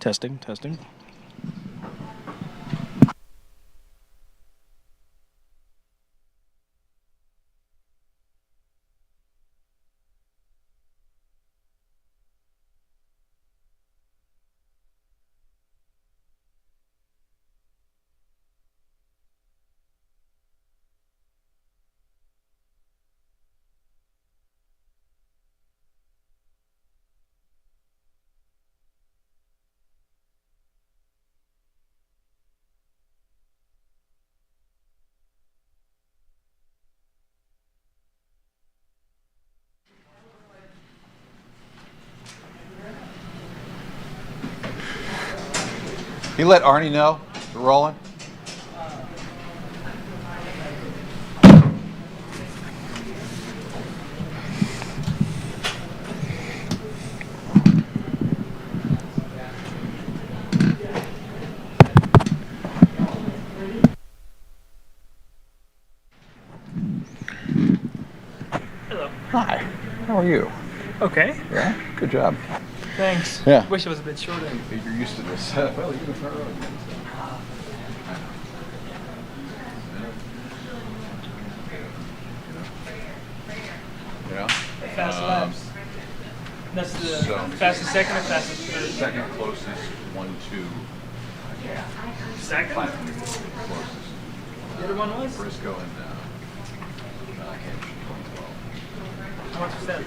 Testing, testing. You let Arnie know we're rolling? Hello. Hi, how are you? Okay. Yeah, good job. Thanks. Yeah. Wish it was a bit shorter. You're used to this. Well, you're in the front row again. You know? Fast laps. That's the fastest second or fastest third? Second closest, 1, 2. Second? 500 closest. The other one was? Briscoe and I can't 2012. How much was that?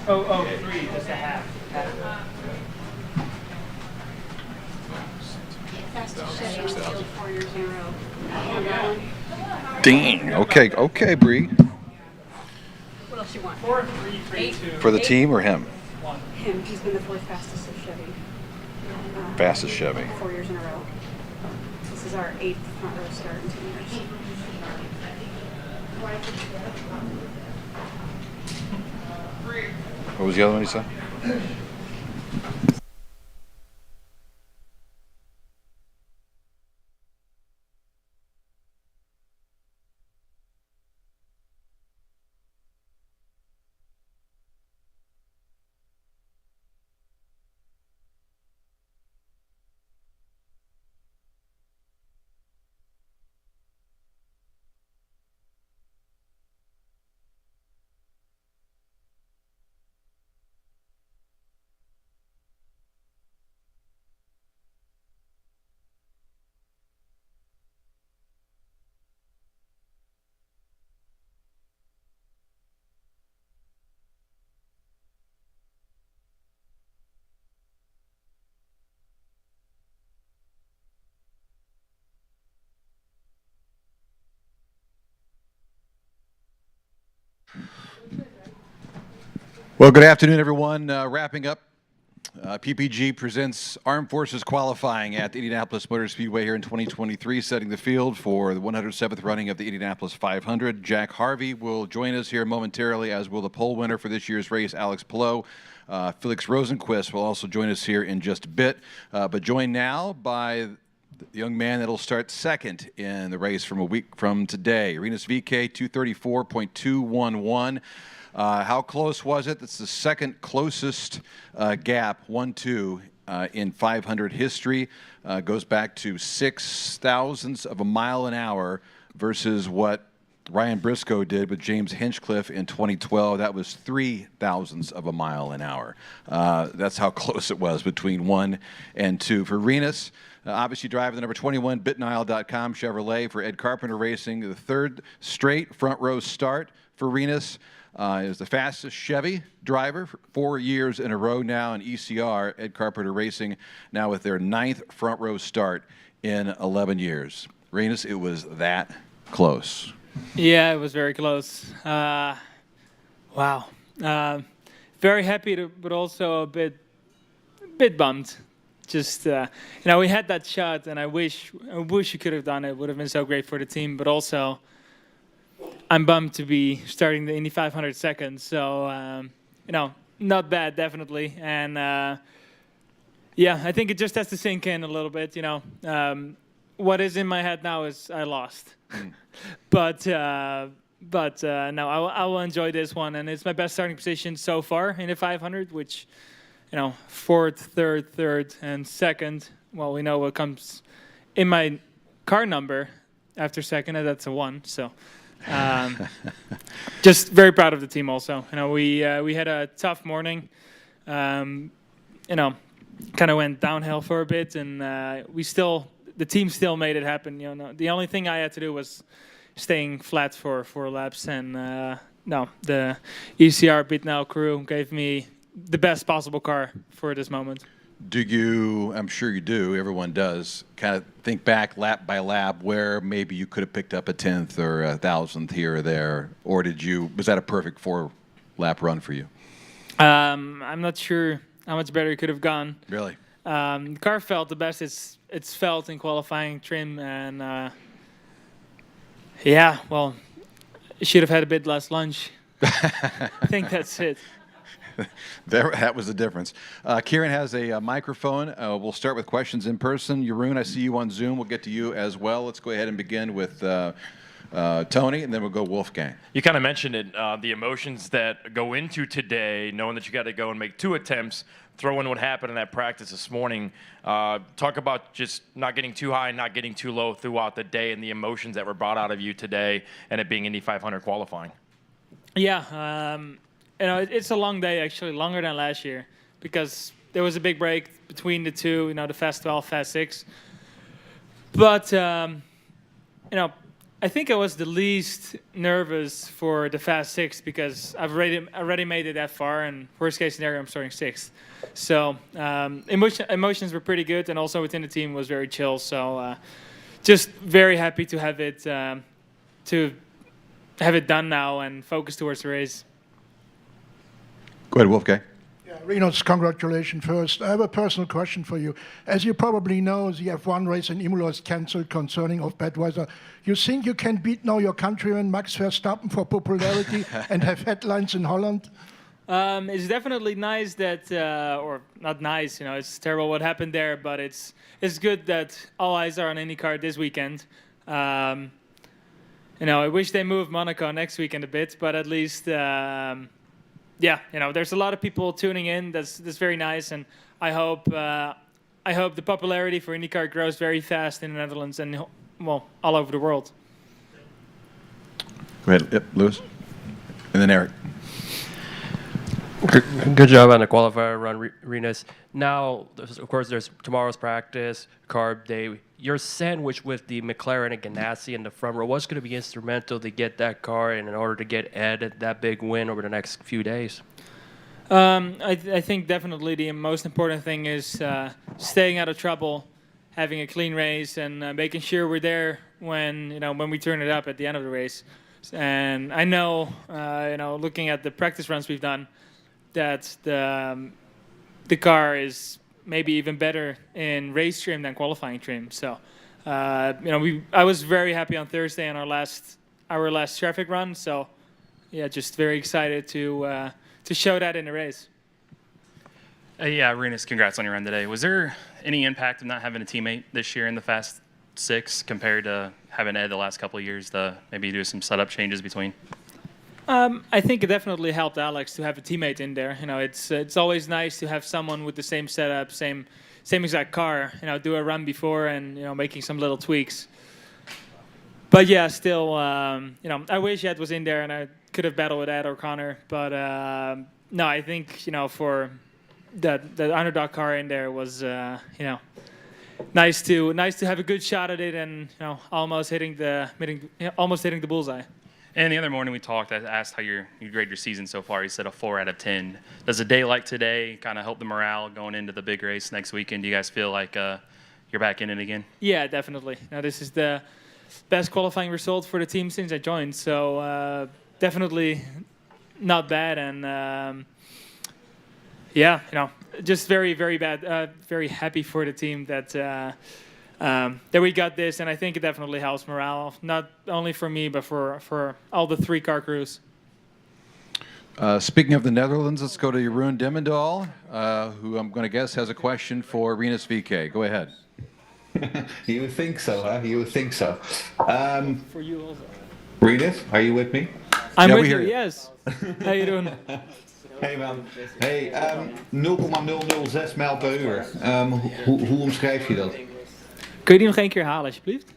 Oh, 3, just a half. Dang. Okay, Bree. What else you want? 4, 3, 3, 2. For the team or him? 1. Him. He's been the fourth fastest of Chevy. Fastest Chevy. 4 years in a row. This is our 8th front row start in 10 years. What was the other one you said? Well, good afternoon, everyone. Wrapping up, PPG presents Armed Forces qualifying at the Indianapolis Motor Speedway here in 2023, setting the field for the 107th running of the Indianapolis 500. Jack Harvey will join us here momentarily, as will the pole winner for this year's race, Alex Palou. Felix Rosenquist will also join us here in just a bit, but joined now by the young man that'll start second in the race from a week from today, Rinus VeeKay, 234.211. How close was it? That's the second closest gap, 1-2, in 500 history. Goes back to 6 thousandths of a mile an hour versus what Ryan Briscoe did with James Hinchcliffe in 2012. That was 3 thousandths of a mile an hour. That's how close it was between 1 and 2. For Rinus, obviously driving the number 21 BitNile.com Chevrolet for Ed Carpenter Racing. The third straight front row start for Rinus. Is the fastest Chevy driver for 4 years in a row now in ECR. Ed Carpenter Racing now with their 9th front row start in 11 years. Rinus, it was that close. Yeah, it was very close. Wow. Very happy, but also a bit bummed. Just we had that shot, and I wish you could have done it. It would have been so great for the team, but also I'm bummed to be starting the Indy 500 second. So not bad, definitely. And Yeah, I think it just has to sink in a little bit. What is in my head now is I lost, but no, I will enjoy this one, and it's my best starting position so far in the 500, which fourth, third, and second. Well, we know what comes in my car number after second, and that's a 1. So, just very proud of the team. Also, we had a tough morning. Kind of went downhill for a bit, and the team still made it happen. The only thing I had to do was staying flat for 4 laps, and the ECR Bitnow crew gave me the best possible car for this moment. Do you, I'm sure you do, everyone does, kind of think back lap by lap where maybe you could have picked up a 10th or a 1,000th here or there, or was that a perfect 4-lap run for you? I'm not sure how much better it could have gone. Really? The car felt the best it's felt in qualifying trim, and well, it should have had a bit less lunch. I think that's it. That was the difference. Kieran has a microphone. We'll start with questions in person. Jeroen, I see you on Zoom. We'll get to you as well. Let's go ahead and begin with Tony, and then we'll go Wolfgang. You kind of mentioned it, the emotions that go into today, knowing that you got to go and make 2 attempts, throw in what happened in that practice this morning. Talk about just not getting too high, not getting too low throughout the day, and the emotions that were brought out of you today, and it being Indy 500 qualifying. Yeah, it's a long day, actually, longer than last year, because there was a big break between the two, the Fast 12, Fast 6. But, I think I was the least nervous for the Fast 6 because I've already made it that far, and worst case scenario, I'm starting 6th. So emotions were pretty good, and also within the team was very chill. So just very happy to have it done now and focus towards the race. Go ahead, Wolfgang. Yeah, Rinos, congratulations first. I have a personal question for you. As you probably know, the F1 race in Imola is cancelled concerning of bad weather. You think you can beat now your countryman Max Verstappen for popularity and have headlines in Holland? It's definitely nice that, or not nice, it's terrible what happened there, but it's good that all eyes are on IndyCar this weekend. I wish they moved Monaco next weekend a bit, but at least... there's a lot of people tuning in. That's very nice, and I hope the popularity for IndyCar grows very fast in the Netherlands and all over the world. Go ahead, yep, Lewis, and then Eric. Good job on the qualifier run, Renus. Now, of course, there's tomorrow's practice, carb day. Your sandwich with the McLaren and Ganassi in the front row, what's going to be instrumental to get that car in order to get Ed that big win over the next few days? I think definitely the most important thing is staying out of trouble, having a clean race, and making sure we're there when we turn it up at the end of the race. And I know, looking at the practice runs we've done, that the car is maybe even better in race trim than qualifying trim. So, I was very happy on Thursday on our last traffic run. So, yeah, just very excited to show that in the race. Renus, congrats on your run today. Was there any impact of not having a teammate this year in the Fast 6 compared to having Ed the last couple of years to maybe do some setup changes between? I think it definitely helped Alex to have a teammate in there. It's always nice to have someone with the same setup, same exact car. Do a run before and making some little tweaks. But yeah, still, I wish Ed was in there and I could have battled with Ed or Connor. But no, I think for the underdog car in there was nice to have a good shot at it and almost hitting the bullseye. And the other morning we talked, I asked how you grade your season so far. You said a 4 out of 10. Does a day like today kind of help the morale going into the big race next weekend? Do you guys feel like you're back in it again? Yeah, definitely. Now this is the best qualifying result for the team since I joined. So definitely not bad. And just very, very bad. Very happy for the team that we got this, and I think it definitely helps morale, not only for me, but for all the 3 car crews. Speaking of the Netherlands, let's go to Jeroen Dimmendal, who I'm going to guess has a question for Rinus VK. Go ahead. You would think so, huh? You would think so. For you also. Rinus, are you with me? I'm Yeah, with we you, hear you. yes. How you doing? Hey man. Hey, 0,006 mijl per uur. Hoe omschrijf je dat? Kun je die nog één keer halen, alsjeblieft?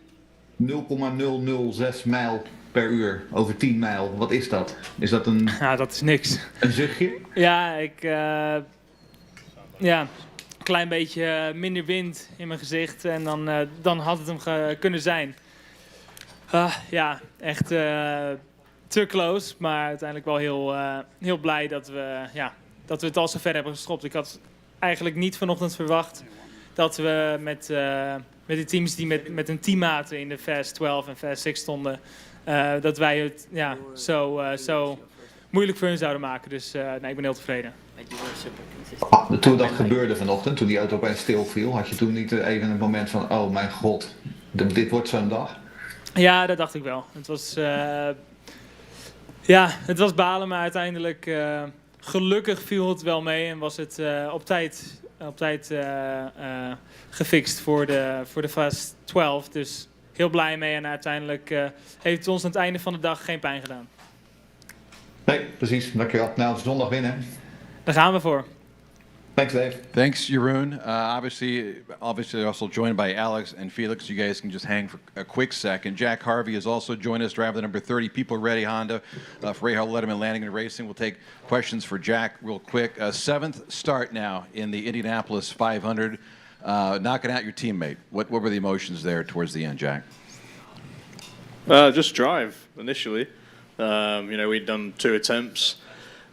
0,006 mijl per uur over 10 mijl. Wat is dat? Is dat Nou, dat is niks. een zuchtje? Ja, een klein beetje minder wind in mijn gezicht en dan had het hem kunnen zijn. Ja, echt te close, maar uiteindelijk wel heel blij dat we het al zo ver hebben geschopt. Ik had eigenlijk niet vanochtend verwacht dat we met de teams die met een teammaten in de Fast 12 en Fast 6 stonden, dat wij het zo moeilijk voor hun zouden maken. Dus nee, ik ben heel tevreden. Toen dat gebeurde vanochtend, toen die auto opeens stilviel, had je toen niet even een moment van, oh mijn god, dit wordt zo'n dag? Ja, dat dacht ik wel. Het was balen, maar uiteindelijk gelukkig viel het wel mee en was het op tijd gefixt voor de Fast 12. Dus heel blij mee en uiteindelijk heeft het ons aan het einde van de dag geen pijn gedaan. Nee, precies. Dankjewel. Nou, zondag winnen. Daar gaan we voor. Thanks, Dave. Thanks, Jeroen. Obviously also joined by Alex and Felix. You guys can just hang for a quick second. Jack Harvey has also joined us, driver the number 30 People Ready Honda for Rahal Letterman Landing and Racing. We'll take questions for Jack real quick. Seventh start now in the Indianapolis 500, knocking out your teammate. What were the emotions there towards the end, Jack? Just drive initially. We'd done 2 attempts.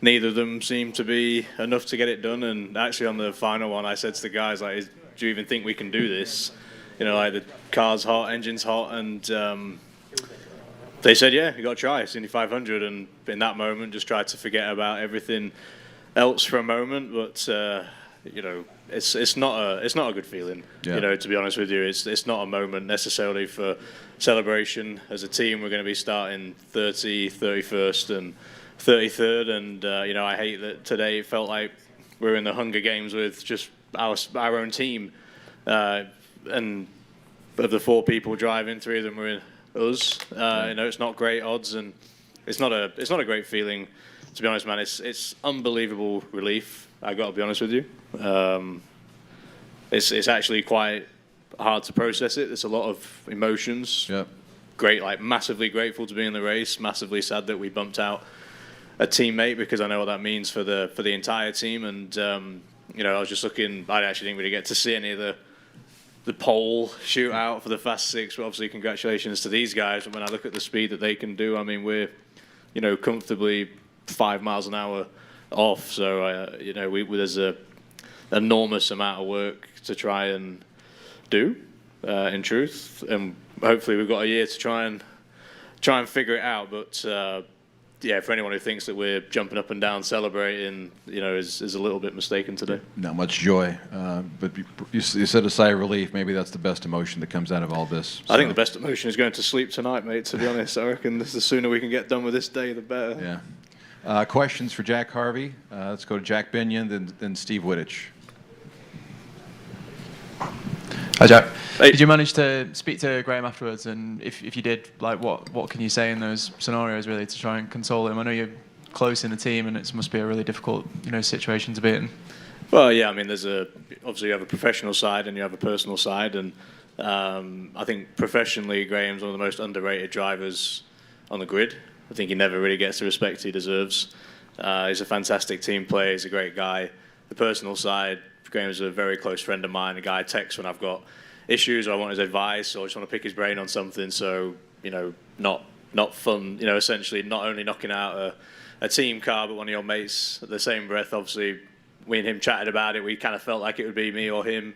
Neither of them seemed to be enough to get it done. And actually, on the final one, I said to the guys, "Do you even think we can do this? The car's hot, engine's hot." And they said, "Yeah, you got to try. It's Indy 500." And in that moment, just tried to forget about everything else for a moment. But it's not a good feeling. Yeah. To be honest with you, it's not a moment necessarily for celebration. As a team, we're going to be starting 30, 31st, and 33rd, and I hate that today it felt like we were in the Hunger Games with just our own team, and of the 4 people driving, 3 of them were us. It's not great odds, and it's not a great feeling, to be honest, man. It's unbelievable relief. I got to be honest with you. It's actually quite hard to process it. There's a lot of emotions. Yeah. Great, massively grateful to be in the race. Massively sad that we bumped out a teammate, because I know what that means for the entire team. And I was just looking. I actually didn't really get to see any of the pole shootout for the Fast 6. But obviously, congratulations to these guys. And when I look at the speed that they can do, I mean, we're comfortably 5 miles an hour off. So there's a enormous amount of work to try and do. In truth, and hopefully we've got a year to try and figure it out. But for anyone who thinks that we're jumping up and down celebrating, is a little bit mistaken today. Not much joy, but you said a sigh of relief. Maybe that's the best emotion that comes out of all this. I think the best emotion is going to sleep tonight, mate, to be honest. I reckon the sooner we can get done with this day, the better. Yeah. Questions for Jack Harvey. Let's go to Jack Binion, then Steve Wittich. Hi, Jack. Hey. Did you manage to speak to Graham afterwards? And if you did, what can you say in those scenarios really to try and console him? I know you're close in the team, and it must be a really difficult situation to be in. Well, yeah. I mean, obviously you have a professional side and you have a personal side, and I think professionally Graham's one of the most underrated drivers on the grid. I think he never really gets the respect he deserves. He's a fantastic team player. He's a great guy. The personal side, Graham's a very close friend of mine, a guy I text when I've got issues or I want his advice or just want to pick his brain on something. So, not fun, essentially not only knocking out a team car, but one of your mates at the same breath. Obviously, we and him chatted about it. We kind of felt like it would be me or him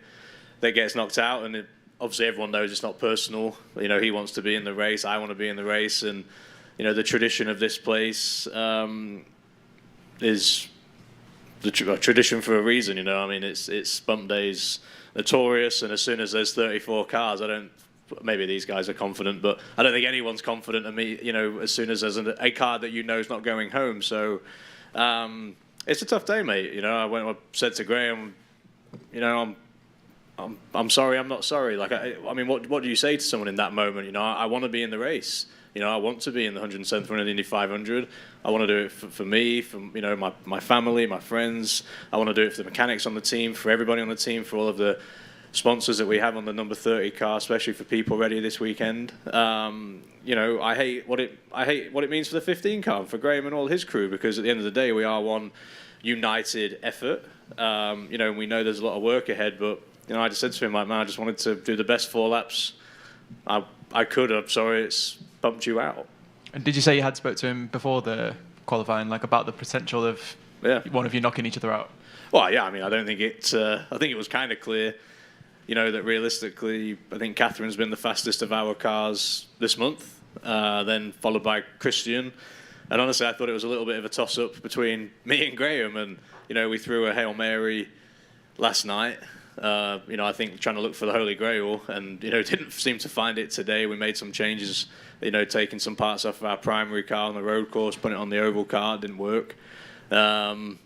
that gets knocked out. And obviously everyone knows it's not personal. He wants to be in the race. I want to be in the race. And, the tradition of this place is the tradition for a reason, it's bump days notorious, and as soon as there's 34 cars, maybe these guys are confident, but I don't think anyone's confident of me, as soon as there's a car that is not going home. So It's a tough day, mate. You know, I said to Graham, you know, I'm sorry, I'm not sorry. Like, I mean, what do you say to someone in that moment? You know, I want to be in the race. You know, I want to be in the 107th run of the Indy 500. I want to do it for me, for, you know, my family, my friends. I want to do it for the mechanics on the team, for everybody on the team, for all of the sponsors that we have on the number 30 car, especially for People Ready this weekend. You know, I hate what it means for the 15 car and for Graham and all his crew, because at the end of the day, we are one united effort. You know, and we know there's a lot of work ahead, but you know, I just said to him, like, man, I just wanted to do the best 4 laps I could. I'm sorry it's bumped you out. And did you say you had spoke to him before the qualifying, like about the potential of one of you knocking each other out? Well, yeah, I mean, I don't think it. I think it was kind of clear, you know, that realistically, I think Catherine's been the fastest of our cars this month, then followed by Christian. And honestly, I thought it was a little bit of a toss-up between me and Graham. And, you know, we threw a Hail Mary last night, you know, I think trying to look for the Holy Grail, and, you know, didn't seem to find it today. We made some changes, you know, taking some parts off of our primary car on the road course, putting it on the oval car. It didn't work. You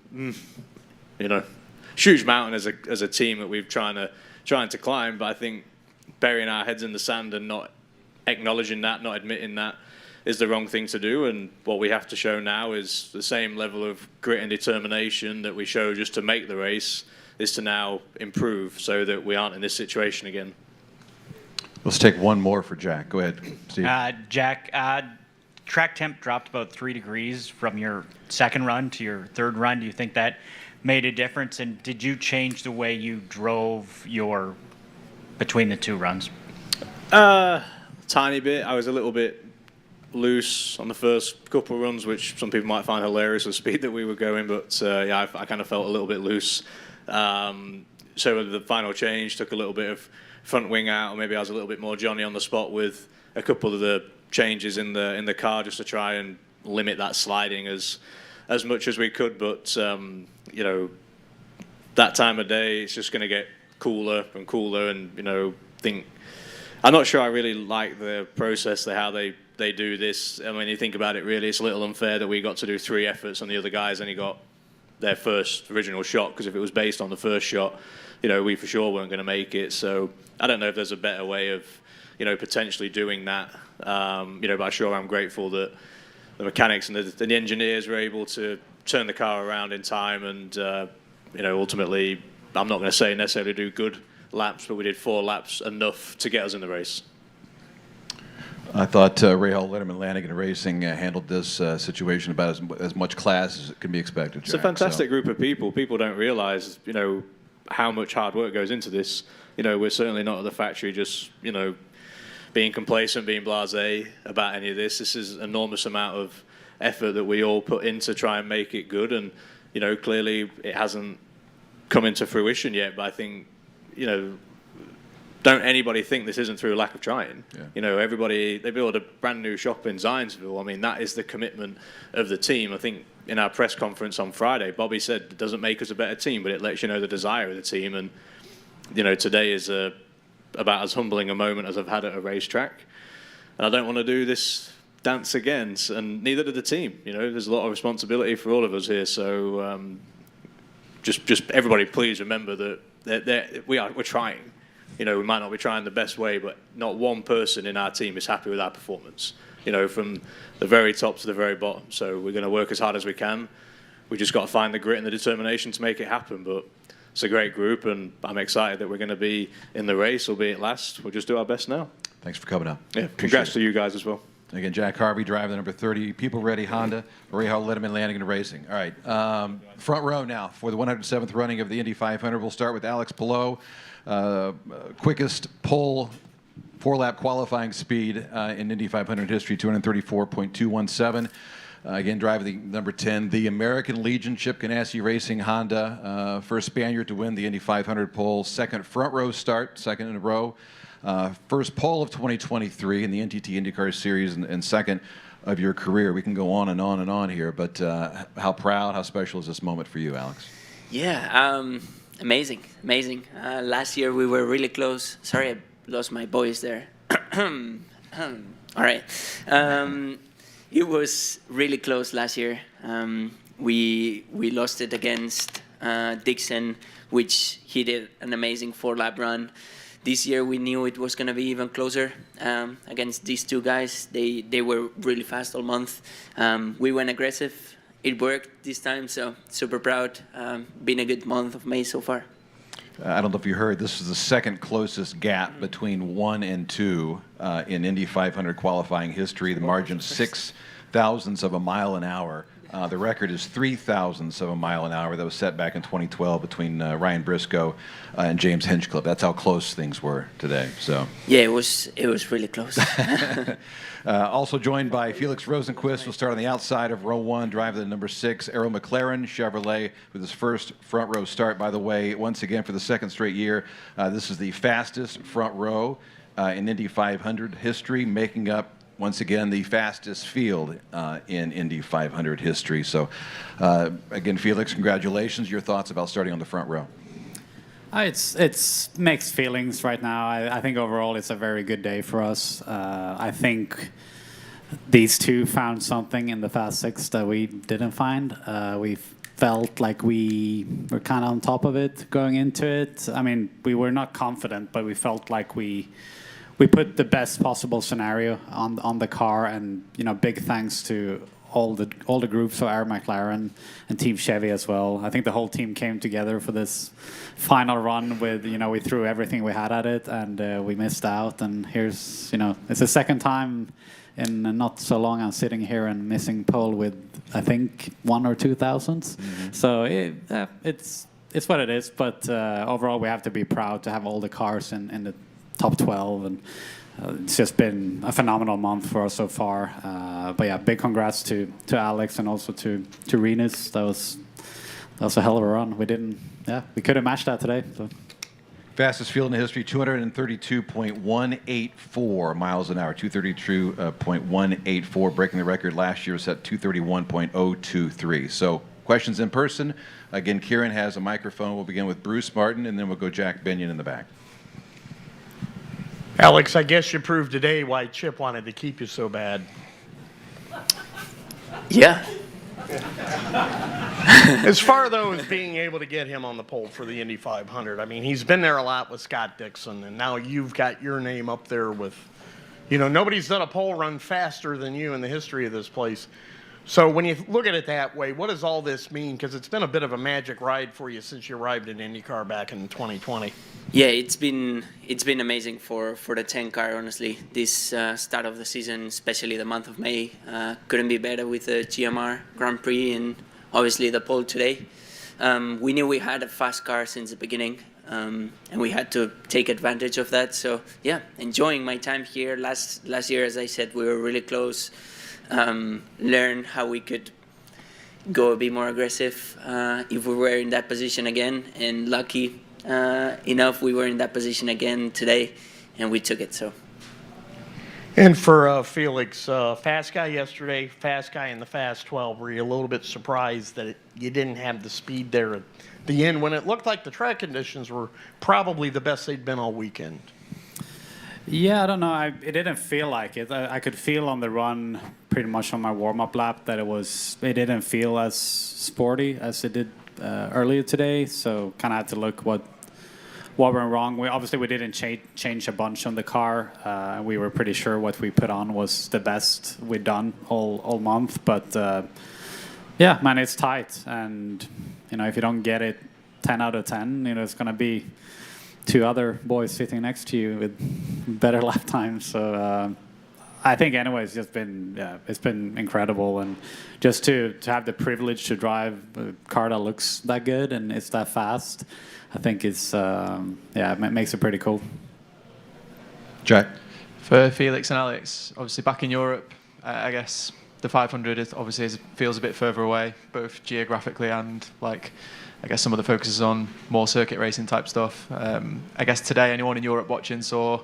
know, huge mountain as a team that we've trying to climb, but I think burying our heads in the sand and not acknowledging that, not admitting that, is the wrong thing to do. And what we have to show now is the same level of grit and determination that we show just to make the race, is to now improve so that we aren't in this situation again. Let's take one more for Jack. Go ahead, Steve. Jack, track temp dropped about 3 degrees from your second run to your third run. Do you think that made a difference? And did you change the way you drove between the 2 runs? Tiny bit. I was a little bit loose on the first couple of runs, which some people might find hilarious, the speed that we were going. But yeah, I kind of felt a little bit loose. So the final change took a little bit of front wing out, or maybe I was a little bit more Johnny on the spot with a couple of the changes in the car, just to try and limit that sliding as much as we could. But you know, that time of day, it's just going to get cooler and cooler, and you know, I'm not sure I really like the process, how they do this. I mean, you think about it, really, it's a little unfair that we got to do 3 efforts and the other guys only got their first original shot, because if it was based on the first shot, you know, we for sure weren't going to make it. So I don't know if there's a better way of, you know, potentially doing that. You know, but sure, I'm grateful that the mechanics and the engineers were able to turn the car around in time, and you know, ultimately, I'm not going to say necessarily do good laps, but we did 4 laps, enough to get us in the race. I thought Rahal Letterman Lanigan Racing handled this situation about as much class as it can be expected. It's a fantastic group of people. People don't realize, you know, how much hard work goes into this. You know, we're certainly not at the factory just, you know, being complacent, being blasé about any of this. This is an enormous amount of effort that we all put in to try and make it good. And, you know, clearly it hasn't come into fruition yet, but I think, you know, don't anybody think this isn't through lack of trying. Yeah. You know, they built a brand new shop in Zionsville. I mean, that is the commitment of the team. I think in our press conference on Friday, Bobby said it doesn't make us a better team, but it lets you know the desire of the team. And, you know, today is about as humbling a moment as I've had at a racetrack. And I don't want to do this dance again, and neither did the team. You know, there's a lot of responsibility for all of us here. So just everybody, please remember that we're trying. You know, we might not be trying the best way, but not one person in our team is happy with our performance, you know, from the very top to the very bottom. So we're going to work as hard as we can. We just got to find the grit and the determination to make it happen. But it's a great group, and I'm excited that we're going to be in the race, albeit last. We'll just do our best now. Thanks for coming up. Yeah, congrats to you guys as well. Again, Jack Harvey driving the number 30 People Ready Honda, Rahal Letterman Lanigan Racing. All right, front row now for the 107th running of the Indy 500. We'll start with Alex Palou. Quickest pole 4-lap qualifying speed in Indy 500 history, 234.217. Again, driving the number 10, the American Legion Chip Ganassi Racing Honda. First Spaniard to win the Indy 500 pole. Second front row start, second in a row. First pole of 2023 in the NTT INDYCAR Series, and second of your career. We can go on and on and on here, but how proud, how special is this moment for you, Alex? Yeah, amazing. Last year we were really close. Sorry, I lost my voice there. All right. It was really close last year. we lost it against Dixon, which he did an amazing 4-lap run. This year we knew it was going to be even closer against these two guys. They were really fast all month. We went aggressive. It worked this time, so super proud. Been a good month of May so far. I don't know if you heard, this is the second closest gap between 1 and 2 in Indy 500 qualifying history. The margin 0.006 of a mile an hour. The record is 0.003 of a mile an hour that was set back in 2012 between Ryan Briscoe and James Hinchcliffe. That's how close things were today. So yeah, it was really close. Also joined by Felix Rosenquist. We'll start on the outside of row 1, driver the number 6, Arrow McLaren Chevrolet, with his first front row start, by the way, once again for the second straight year. This is the fastest front row in Indy 500 history, making up once again the fastest field in Indy 500 history. So again, Felix, congratulations. Your thoughts about starting on the front row? It's mixed feelings right now. I think overall it's a very good day for us. I think these two found something in the Fast Six that we didn't find. We felt like we were kind of on top of it going into it. I mean, we were not confident, but we felt like we put the best possible scenario on the car, and big thanks to all the groups, so Air McLaren and Team Chevy as well. I think the whole team came together for this final run with, we threw everything we had at it, and we missed out. And here's, it's the second time in not so long I'm sitting here and missing pole with, I think, 1 or 2 thousandths. Mm-hmm. So it's what it is. But overall, we have to be proud to have all the cars in the top 12, and it's just been a phenomenal month for us so far. But yeah, big congrats to Alex and also to Rinus. That was a hell of a run. We couldn't match that today. So. Fastest field in history, 232.184 miles an hour, 232.184, breaking the record last year set 231.023. So questions in person. Again, Kieran has a microphone. We'll begin with Bruce Martin, and then we'll go Jack Binion in the back. Alex, I guess you proved today why Chip wanted to keep you so bad. Yeah. As far, though, as being able to get him on the pole for the Indy 500, I mean, he's been there a lot with Scott Dixon, and now you've got your name up there with, nobody's done a pole run faster than you in the history of this place. So when you look at it that way, what does all this mean? Because it's been a bit of a magic ride for you since you arrived in IndyCar back in 2020. Yeah, it's been amazing for the 10 car, honestly. This start of the season, especially the month of May, couldn't be better with the GMR Grand Prix and obviously the pole today. We knew we had a fast car since the beginning, and we had to take advantage of that. So yeah, enjoying my time here. Last year, as I said, we were really close. Learn how we could go a bit more aggressive if we were in that position again, and lucky enough we were in that position again today, and we took it. So. And for Felix, fast guy yesterday, fast guy in the Fast 12. Were you a little bit surprised that you didn't have the speed there at the end when it looked like the track conditions were probably the best they'd been all weekend? Yeah, I don't know. It didn't feel like it. I could feel on the run, pretty much on my warm-up lap, that it didn't feel as sporty as it did earlier today. So kind of had to look what went wrong. We didn't change a bunch on the car. We were pretty sure what we put on was the best we'd done all month. But yeah, man, it's tight, and if you don't get it 10 out of 10, it's gonna be 2 other boys sitting next to you with better lap times. So I think anyways, it's been incredible, and just to have the privilege to drive a car that looks that good and it's that fast, I think it's it makes it pretty cool. Jack? For Felix and Alex, obviously back in Europe, I guess the 500 feels a bit further away, both geographically and I guess some of the focus is on more circuit racing type stuff. I guess today anyone in Europe watching saw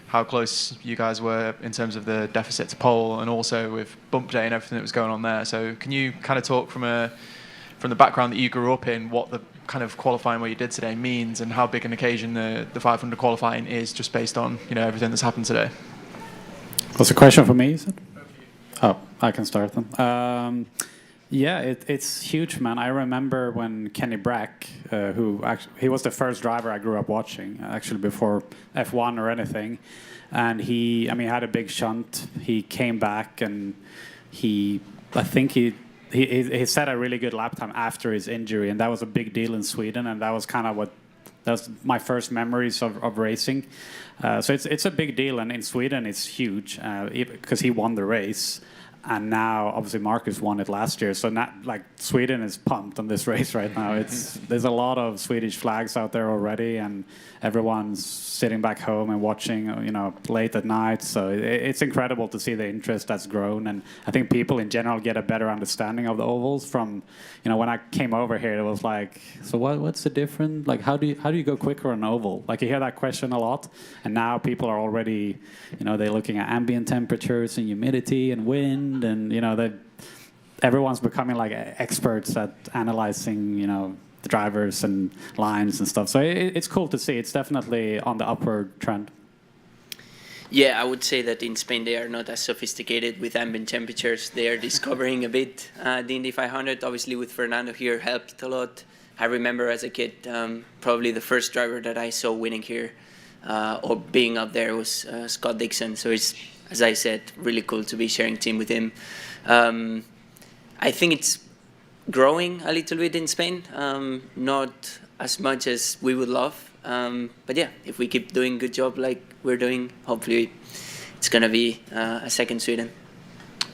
how close you guys were in terms of the deficit to pole, and also with bump day and everything that was going on there. So can you kind of talk from the background that you grew up in, what the kind of qualifying what you did today means, and how big an occasion the 500 qualifying is, just based on everything that's happened today? What's the question for me, you said? Oh, I can start then. Yeah, it's huge, man. I remember when Kenny Brack, he was the first driver I grew up watching, actually before F1 or anything, and he had a big shunt. He came back and I think he set a really good lap time after his injury, and that was a big deal in Sweden, and that was my first memories of racing. So it's a big deal, and in Sweden it's huge because he won the race. And now, obviously, Marcus won it last year. So, Sweden is pumped on this race right now. There's a lot of Swedish flags out there already, and everyone's sitting back home and watching, late at night. So, it's incredible to see the interest that's grown. And I think people in general get a better understanding of the ovals from, when I came over here, it was like, so what's the difference? Like, how do you go quicker on an oval? Like, you hear that question a lot, and now people are already, they're looking at ambient temperatures and humidity and wind. And everyone's becoming like experts at analyzing the drivers and lines and stuff, so it's cool to see. It's definitely on the upward trend. Yeah, I would say that in Spain they are not as sophisticated with ambient temperatures. They are discovering a bit the Indy 500. Obviously with Fernando here helped a lot. I remember as a kid probably the first driver that I saw winning here or being up there was Scott Dixon, so it's, as I said, really cool to be sharing team with him. I think it's growing a little bit in Spain, not as much as we would love. But yeah, if we keep doing a good job like we're doing, hopefully it's going to be a second Sweden.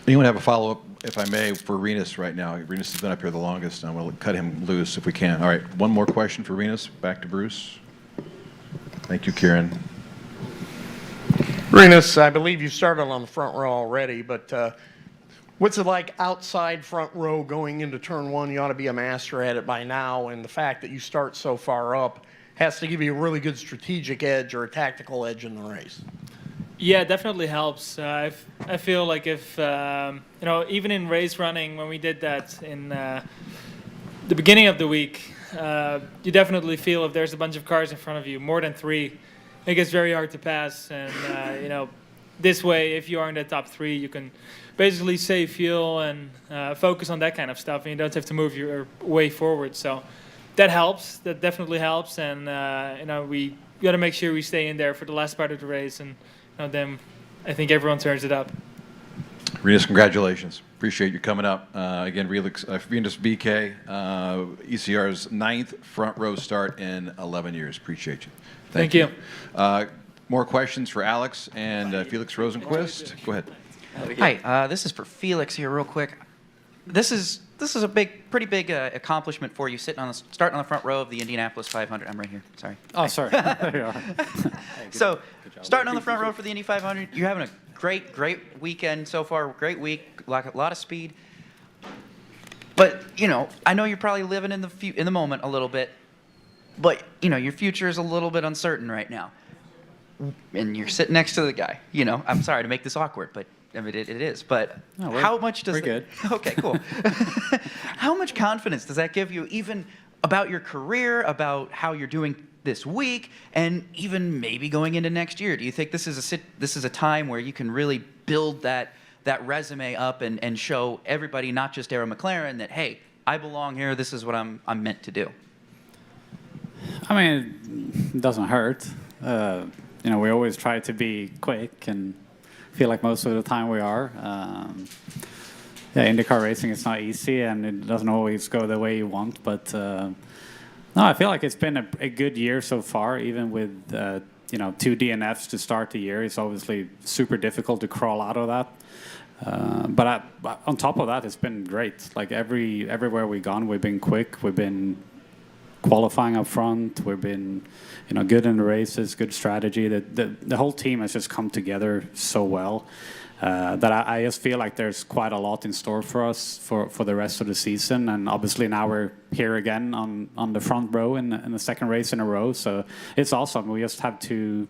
Anyone have a follow-up, if I may, for Rinus right now? Rinus has been up here the longest, and we'll cut him loose if we can. All right, one more question for Rinus. Back to Bruce. Thank you, Kieran. Rinus, I believe you started on the front row already, but what's it like outside front row going into turn one? You ought to be a master at it by now, and the fact that you start so far up has to give you a really good strategic edge or a tactical edge in the race. Yeah, it definitely helps. I feel like if, even in race running, when we did that in the beginning of the week, you definitely feel if there's a bunch of cars in front of you, more than 3, it gets very hard to pass. And, this way, if you are in the top 3, you can basically save fuel and focus on that kind of stuff, and you don't have to move your way forward. So that helps. That definitely helps. And, we got to make sure we stay in there for the last part of the race. And then I think everyone turns it up. Rinus, congratulations. Appreciate you coming up. Again, Rinus BK, ECR's 9th front row start in 11 years. Appreciate you. Thank you. More questions for Alex and Felix Rosenquist. Go ahead. Hi, this is for Felix here, real quick. This is a pretty big accomplishment for you, starting on the front row of the Indianapolis 500. I'm right here. Sorry. Oh, sorry. There you are. So, starting on the front row for the Indy 500, you're having a great weekend so far. Great week, like a lot of speed. But I know you're probably living in the moment a little bit. But your future is a little bit uncertain right now. And you're sitting next to the guy. I'm sorry to make this awkward, but I mean it is. But how much does we're good? Okay, cool. How much confidence does that give you, even about your career, about how you're doing this week, and even maybe going into next year? Do you think this is a time where you can really build that resume up and show everybody, not just Arrow McLaren, that hey, I belong here. This is what I'm meant to do. I mean, it doesn't hurt. We always try to be quick, and feel like most of the time we are. IndyCar racing is not easy, and it doesn't always go the way you want. But no, I feel like it's been a good year so far, even with 2 DNFs to start the year. It's obviously super difficult to crawl out of that. But on top of that, it's been great. Like everywhere we've gone, we've been quick. We've been qualifying up front. We've been, good in the races, good strategy. The whole team has just come together so well that I just feel like there's quite a lot in store for us for the rest of the season. And obviously now we're here again on the front row in the second race in a row. So it's awesome. We just have to,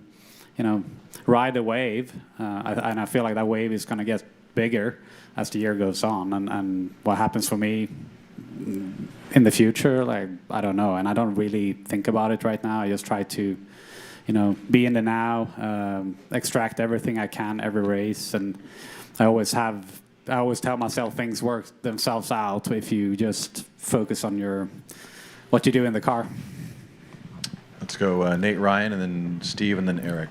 ride the wave. And I feel like that wave is going to get bigger as the year goes on. And what happens for me in the future, like, I don't know, and I don't really think about it right now. I just try to, be in the now, extract everything I can every race, and I always have I always tell myself things work themselves out if you just focus on what you do in the car. Let's go Nate Ryan, and then Steve, and then Eric.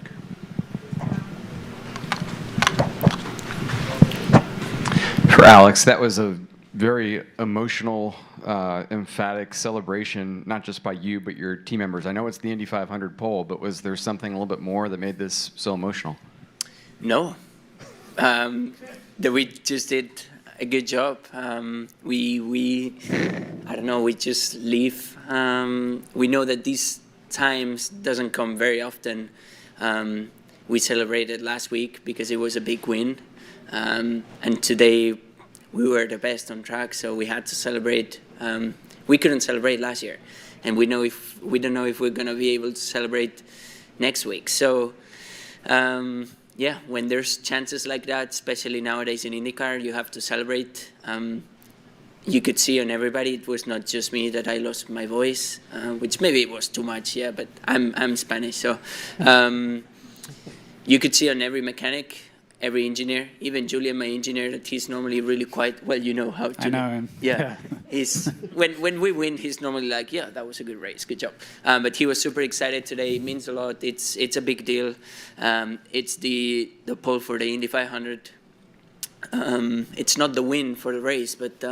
For Alex, that was a very emotional, emphatic celebration, not just by you, but your team members. I know it's the Indy 500 pole, but was there something a little bit more that made this so emotional? No. We just did a good job. We I don't know, we just leave. We know that these times doesn't come very often. We celebrated last week because it was a big win. And today we were the best on track, so we had to celebrate. We couldn't celebrate last year, and we don't know if we're gonna be able to celebrate next week. So yeah, when there's chances like that, especially nowadays in IndyCar, you have to celebrate. You could see on everybody, it was not just me that I lost my voice, which maybe it was too much, yeah, but I'm Spanish, so you could see on every mechanic, every engineer, even Julian, my engineer, that he's normally really quiet. Well, you know how to. I know him. Yeah, he's when we win, he's normally like, yeah, that was a good race, good job. But he was super excited today. It means a lot. It's a big deal. It's the pole for the Indy 500. It's not the win for the race, but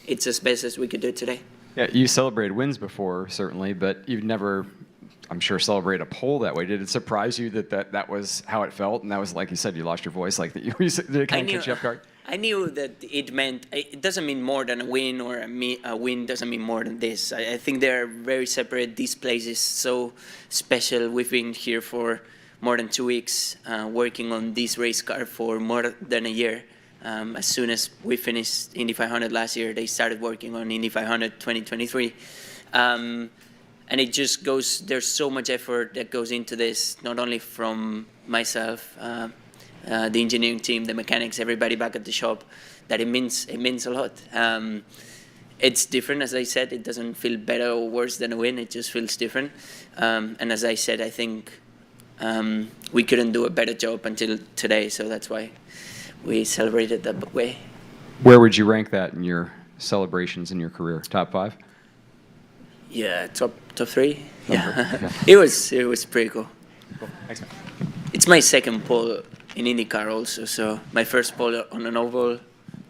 it's as best as we could do today. Yeah, you celebrated wins before, certainly, but you've never, I'm sure, celebrated a pole that way. Did it surprise you that was how it felt? And that was, like you said, you lost your voice, like that you did it kind of catch you off guard? I knew that it doesn't mean more than a win, or a win doesn't mean more than this. I think they're very separate. This place is so special. We've been here for more than 2 weeks, working on this race car for more than a year. As soon as we finished Indy 500 last year, they started working on Indy 500 2023. And it just goes, there's so much effort that goes into this, not only from myself, the engineering team, the mechanics, everybody back at the shop, that it means a lot. It's different, as I said. It doesn't feel better or worse than a win. It just feels different. And as I said, I think we couldn't do a better job until today, so that's why we celebrated that way. Where would you rank that in your celebrations in your career? Top 5? Yeah, top 3. Yeah, Okay. it was pretty cool. Cool. Thanks, man. It's my second pole in IndyCar also, so my first pole on an oval,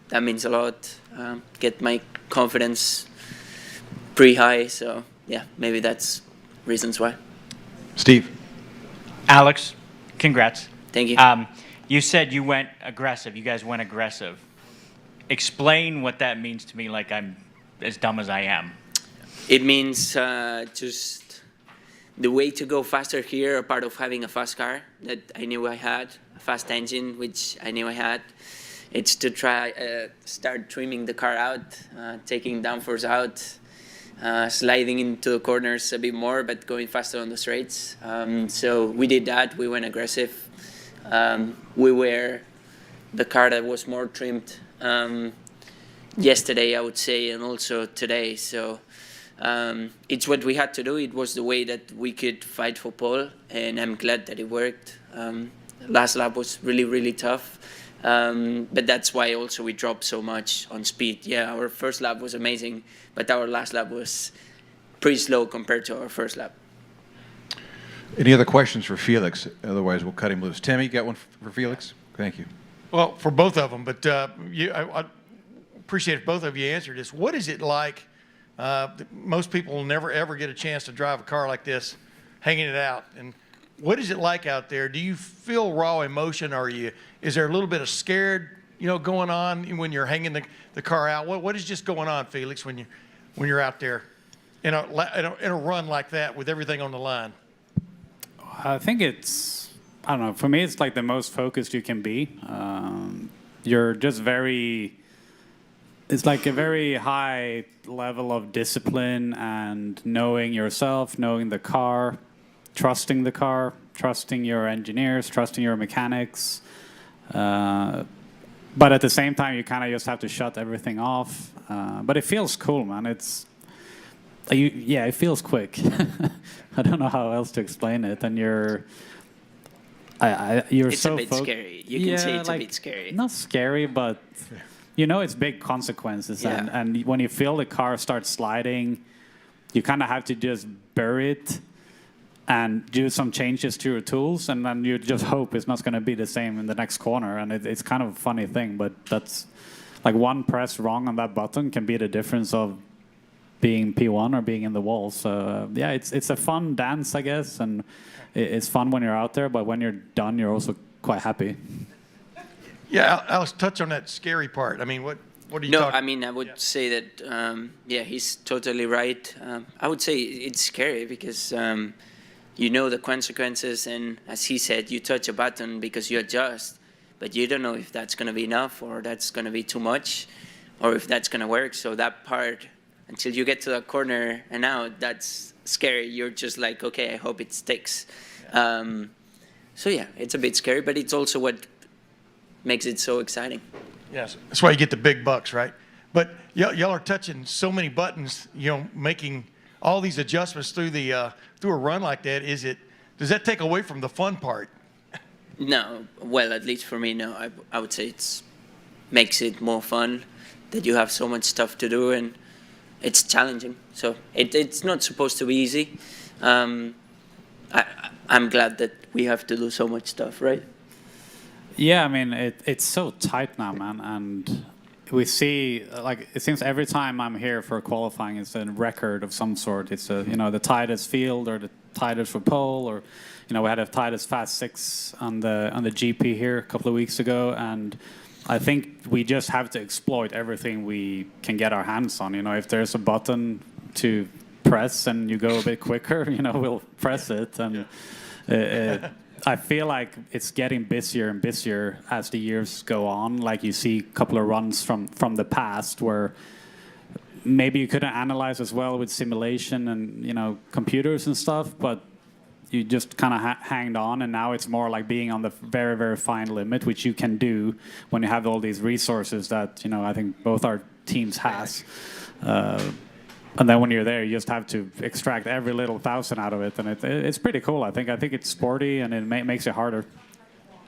that means a lot. Get my confidence pretty high, so yeah, maybe that's reasons why. Steve. Alex, congrats. Thank you. You said you went aggressive. You guys went aggressive. Explain what that means to me, like I'm as dumb as I am. It means just the way to go faster here, a part of having a fast car that I knew I had, a fast engine, which I knew I had. It's to try start trimming the car out, taking downforce out, sliding into the corners a bit more, but going faster on the straights. So we did that. We went aggressive. We were the car that was more trimmed yesterday, I would say, and also today. So it's what we had to do. It was the way that we could fight for pole, and I'm glad that it worked. Last lap was really, really tough. But that's why also we dropped so much on speed. Yeah, our first lap was amazing, but our last lap was pretty slow compared to our first lap. Any other questions for Felix? Otherwise, we'll cut him loose. Tim, you got one for Felix? Thank you. Well, for both of them, but I appreciate if both of you answered this. What is it like? Most people will never, ever get a chance to drive a car like this, hanging it out. And what is it like out there? Do you feel raw emotion? Is there a little bit of scared, going on when you're hanging the car out? What is just going on, Felix, when you're out there in a run like that with everything on the line? I think it's, I don't know, for me it's like the most focused you can be. You're just it's like a very high level of discipline and knowing yourself, knowing the car, trusting your engineers, trusting your mechanics. But at the same time, you kind of just have to shut everything off. But it feels cool, man. It feels quick. I don't know how else to explain it. And you're It's so a bit scary. You can say it's a bit scary. Not scary, but you know it's big consequences, Yeah. and when you feel the car start sliding, you kind of have to just bury it and do some changes to your tools, and then you just hope it's not going to be the same in the next corner. And it's kind of a funny thing, but that's like one press wrong on that button can be the difference of being P1 or being in the wall. So yeah, it's a fun dance, I guess, and it's fun when you're out there, but when you're done, you're also quite happy. Yeah, Alex, touch on that scary part. I mean, what are you No, talking? I mean, I would say that, yeah, he's totally right. I would say it's scary because you know the consequences, and as he said, you touch a button because you adjust, but you don't know if that's going to be enough or that's going to be too much or if that's going to work. So that part, until you get to that corner and out, that's scary. You're just like, okay, I hope it sticks. So yeah, it's a bit scary, but it's also what makes it so exciting. Yes, that's why you get the big bucks, right? But y'all are touching so many buttons, you know, making all these adjustments through the through a run like that. Does that take away from the fun part? No, well, at least for me, no. I would say it makes it more fun that you have so much stuff to do, and it's challenging. So it's not supposed to be easy. I'm glad that we have to do so much stuff, right? Yeah, I mean, it's so tight now, man, and we see, like, it seems every time I'm here for qualifying, it's a record of some sort. It's the tightest field or the tightest for pole, or we had a tightest fast six on the GP here a couple of weeks ago, and I think we just have to exploit everything we can get our hands on. If there's a button to press and you go a bit quicker, we'll press it, and I feel like it's getting busier and busier as the years go on. Like you see a couple of runs from the past where maybe you couldn't analyze as well with simulation and computers and stuff, but you just kind of hanged on, and now it's more like being on the very, very fine limit, which you can do when you have all these resources that I think both our teams has. And then when you're there, you just have to extract every little thousand out of it, and it's pretty cool. I think it's sporty, and it makes it harder.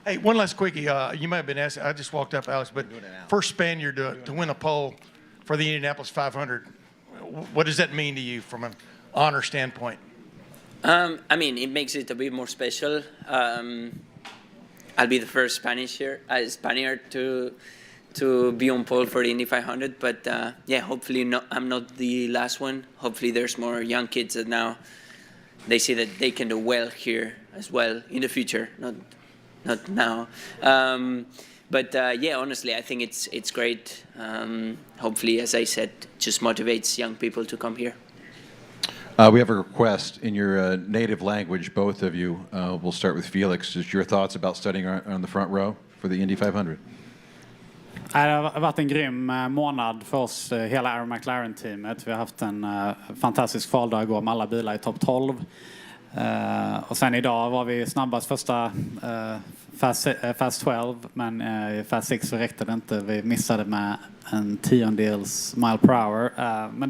Hey, one last quickie. You might have been asked. I just walked up, Alex, but first Spaniard to win a pole for the Indianapolis 500. What does that mean to you from an honor standpoint? I mean, it makes it a bit more special. I'll be the first Spaniard to be on pole for the Indy 500, but yeah, hopefully I'm not the last one. Hopefully there's more young kids that now they see that they can do well here as well in the future, not now. But yeah, honestly, I think it's great. Hopefully, as I said, just motivates young people to come here. We have a request in your native language, both of you. We'll start with Felix. Just your thoughts about studying on the front row for the Indy 500. Det har varit en grym månad för oss, hela Aaron McLaren-teamet. Vi har haft en fantastisk kvaldag igår med alla bilar i topp 12. Och sen idag var vi snabbast första Fast 12, men i Fast 6 så räckte det inte. Vi missade med en tiondels mile per hour. Men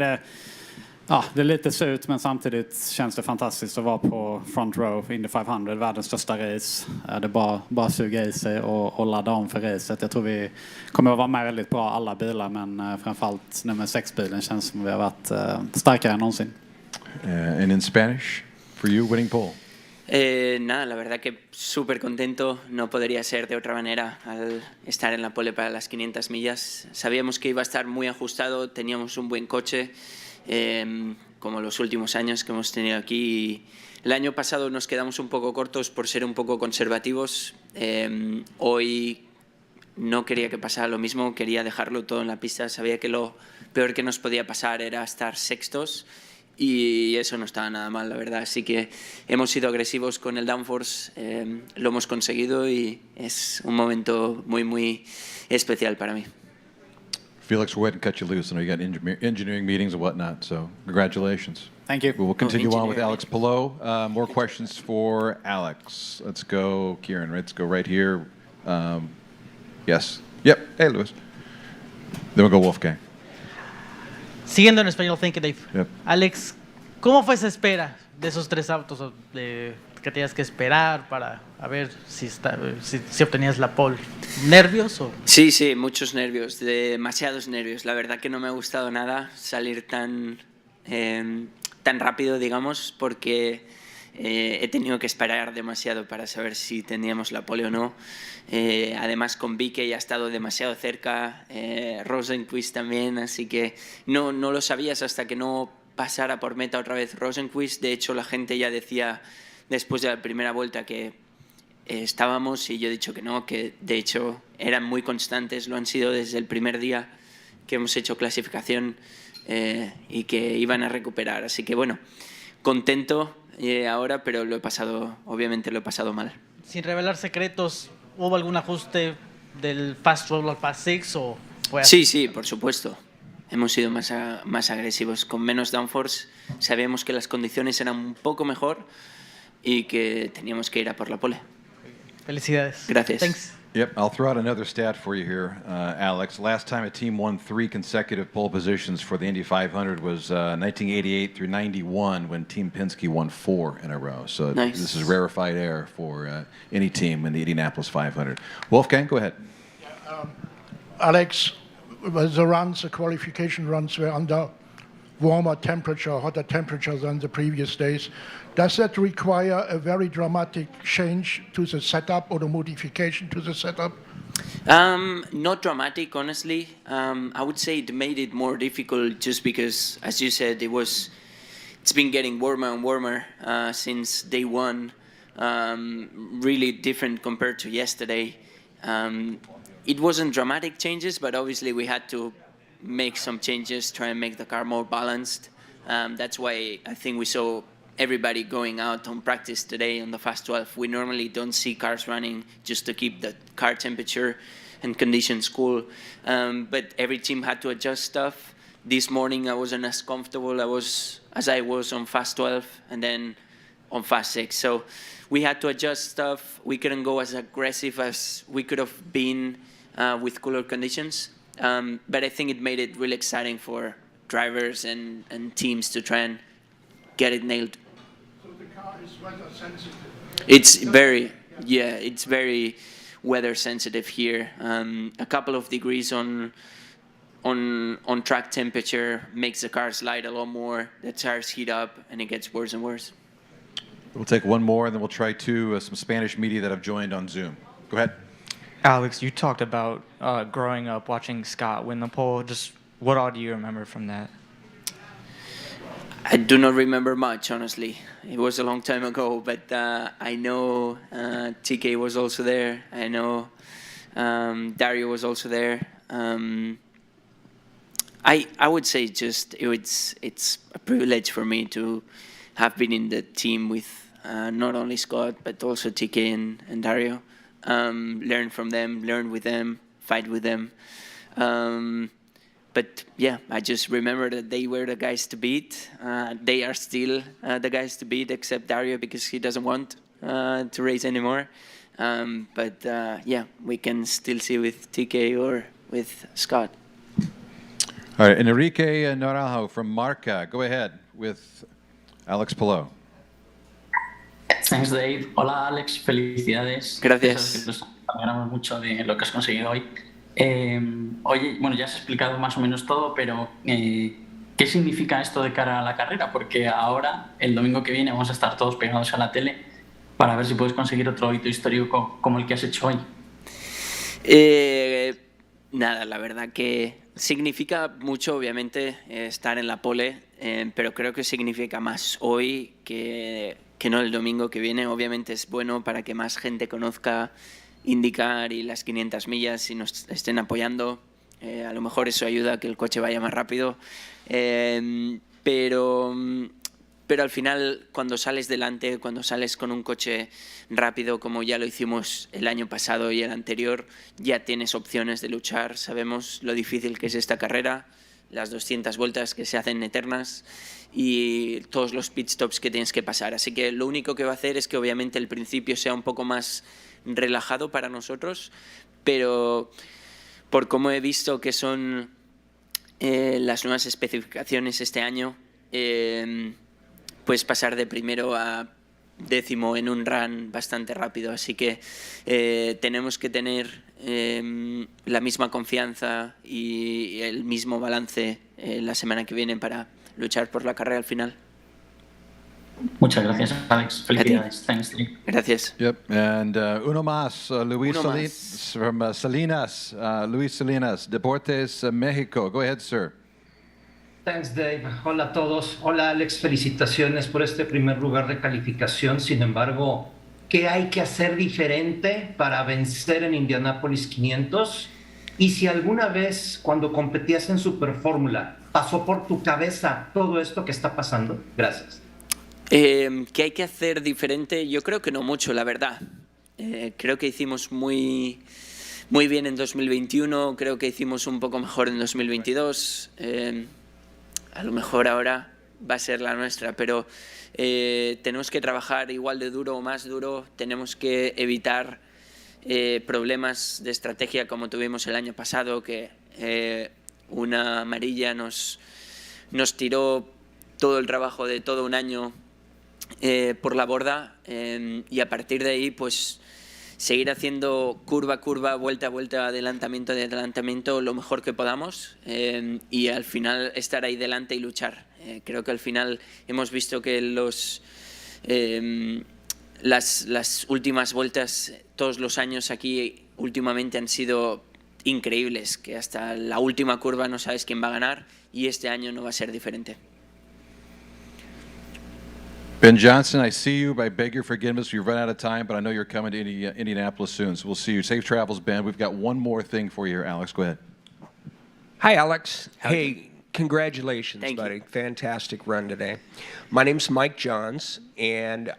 det är lite surt, men samtidigt känns det fantastiskt att vara på front row Indy 500, världens största race. Det är bara suga i sig och ladda om för racet. Jag tror vi kommer att vara med väldigt bra alla bilar, men framförallt nummer 6-bilen känns som vi har varit starkare än någonsin. And in Spanish, for you, winning pole? Nada, la verdad que súper contento. No podría ser de otra manera al estar en la pole para las 500 millas. Sabíamos que iba a estar muy ajustado, teníamos un buen coche. Como los últimos años que hemos tenido aquí. El año pasado nos quedamos un poco cortos por ser un poco conservativos. Hoy no quería que pasara lo mismo, quería dejarlo todo en la pista. Sabía que lo peor que nos podía pasar era estar sextos y eso no estaba nada mal, la verdad. Así que hemos sido agresivos con el downforce, lo hemos conseguido y es un momento muy, muy especial para mí. Felix, we'll go ahead and cut you loose. I know you got engineering meetings and whatnot, so congratulations. Thank you. We will continue on with Alex Palou. More questions for Alex. Let's go, Kieran. Let's go right here. Yes. Yep. Hey, Luis. Then we'll go Wolfgang. Siguiendo en español, thank you, Dave. Yep. Alex, ¿cómo fue esa espera de esos tres autos que tenías que esperar para a ver si obtenías la pole. ¿Nervios o...? Sí, sí, muchos nervios, demasiados nervios. La verdad que no me ha gustado nada salir tan rápido, digamos, porque he tenido que esperar demasiado para saber si teníamos la pole o no. Además, con Vicky ha estado demasiado cerca, Rosenqvist también, así que no lo sabías hasta que no pasara por meta otra vez Rosenqvist. De hecho, la gente ya decía después de la primera vuelta que estábamos, y yo he dicho que no, que de hecho eran muy constantes, lo han sido desde el primer día que hemos hecho clasificación, y que iban a recuperar. Así que bueno, contento ahora, pero obviamente lo he pasado mal. Sin revelar secretos, ¿hubo algún ajuste del fast roll al fast six o fue así? Sí, por supuesto. Hemos sido más agresivos, con menos downforce. Sabíamos que las condiciones eran un poco mejor y que teníamos que ir a por la pole. Felicidades. Gracias. Thanks. Yep, I'll throw out another stat for you here, Alex. Last time a team won 3 consecutive pole positions for the Indy 500 was 1988 through 91, when Team Penske won 4 in a row. So nice. This is rarefied air for any team in the Indianapolis 500. Wolfgang, go ahead. Alex, the qualification runs were under warmer temperature, hotter temperature than the previous days. Does that require a very dramatic change to the setup or the modification to the setup? Not dramatic, honestly. I would say it made it more difficult just because, as you said, it's been getting warmer and warmer since day one. Really different compared to yesterday. It wasn't dramatic changes, but obviously we had to make some changes, try and make the car more balanced. That's why I think we saw everybody going out on practice today on the Fast 12. We normally don't see cars running just to keep the car temperature and conditions cool. But every team had to adjust stuff. This morning I wasn't as comfortable as I was on Fast 12 and then on Fast 6. So we had to adjust stuff. We couldn't go as aggressive as we could have been with cooler conditions. But I think it made it really exciting for drivers and teams to try and get it nailed. So the car is weather sensitive? It's very weather sensitive here. A couple of degrees on track temperature makes the car slide a lot more, the tires heat up, and it gets worse and worse. We'll take one more, and then we'll try some Spanish media that have joined on Zoom. Go ahead. Alex, you talked about growing up watching Scott win the pole. Just what all do you remember from that? I do not remember much, honestly. It was a long time ago, but I know TK was also there. I know Dario was also there. I would say just it's a privilege for me to have been in the team with not only Scott, but also TK and Dario. Learn from them, learn with them, fight with them. But yeah, I just remember that they were the guys to beat. They are still the guys to beat, except Dario because he doesn't want to race anymore. But yeah, we can still see with TK or with Scott. All right, Enrique Naranjo from Marca. Go ahead with Alex Palou. Thanks, Dave. Hola, Alex. Felicidades. Gracias. Nos alegramos mucho de lo que has conseguido hoy. Oye, bueno, ya has explicado más o menos todo, pero ¿qué significa esto de cara a la carrera? Porque ahora, el domingo que viene, vamos a estar todos pegados a la tele para ver si puedes conseguir otro hito histórico como el que has hecho hoy. Nada, la verdad que significa mucho, obviamente, estar en la pole, pero creo que significa más hoy que no el domingo que viene. Obviamente es bueno para que más gente conozca INDYCAR y las 500 millas y nos estén apoyando. A lo mejor eso ayuda a que el coche vaya más rápido. Pero al final, cuando sales delante, cuando sales con un coche rápido, como ya lo hicimos el año pasado y el anterior, ya tienes opciones de luchar. Sabemos lo difícil que es esta carrera, las 200 vueltas que se hacen eternas y todos los pit stops que tienes que pasar. Así que lo único que va a hacer es que obviamente el principio sea un poco más relajado para nosotros, pero por cómo he visto que son las nuevas especificaciones este año, pues pasar de primero a décimo en un run bastante rápido, así que tenemos que tener la misma confianza y el mismo balance la semana que viene para luchar por la carrera al final. Muchas gracias, Alex. Felicidades. Thanks. Gracias. Yep, and uno más, Luis Uno Salinas from Salinas, Luis Salinas, Deportes México. Go ahead, sir. Thanks, Dave. Hola a todos. Hola, Alex. Felicitaciones por este primer lugar de calificación. Sin embargo, ¿qué hay que hacer diferente para vencer en Indianapolis 500? Y si alguna vez, cuando competías en Superfórmula, pasó por tu cabeza todo esto que está pasando. Gracias. ¿Qué hay que hacer diferente? Yo creo que no mucho, la verdad. Creo que hicimos muy bien en 2021, creo que hicimos un poco mejor en 2022. A lo mejor ahora va a ser la nuestra, pero tenemos que trabajar igual de duro o más duro. Tenemos que evitar problemas de estrategia como tuvimos el año pasado, que una amarilla nos tiró todo el trabajo de todo un año por la borda, y a partir de ahí pues seguir haciendo curva a curva, vuelta a vuelta, adelantamiento de adelantamiento lo mejor que podamos, y al final estar ahí delante y luchar. Creo que al final hemos visto que las últimas vueltas todos los años aquí últimamente han sido increíbles, que hasta la última curva no sabes quién va a ganar, y este año no va a ser diferente. Ben Johnson, I see you. I beg your forgiveness. We've run out of time, but I know you're coming to Indianapolis soon, so we'll see you. Safe travels, Ben. We've got one more thing for you here. Alex, go ahead. Hi, Alex. Hey, congratulations, buddy. Fantastic run today. My name's Mike Johns, and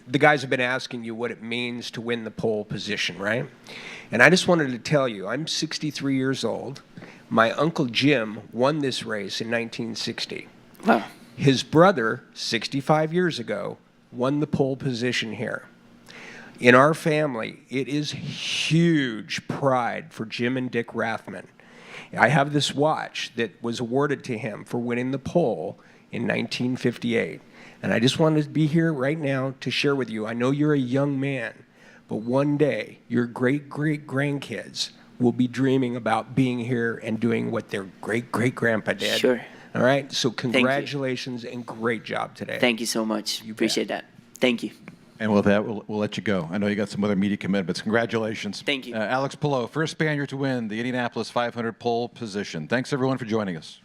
the guys have been asking you what it means to win the pole position, right? And I just wanted to tell you, I'm 63 years old. My Uncle Jim won this race in 1960. Wow. His brother, 65 years ago, won the pole position here. In our family, it is huge pride for Jim and Dick Rathman. I have this watch that was awarded to him for winning the pole in 1958. And I just wanted to be here right now to share with you. I know you're a young man, but one day your great-great-grandkids will be dreaming about being here and doing what their great-great-grandpa did. Sure. All right, so congratulations and great job today. Thank you so much. Appreciate that. Thank you. And with that, we'll let you go. I know you got some other media commitments. Congratulations. Thank you. Alex Palou, first Spaniard to win the Indianapolis 500 pole position. Thanks, everyone, for joining us.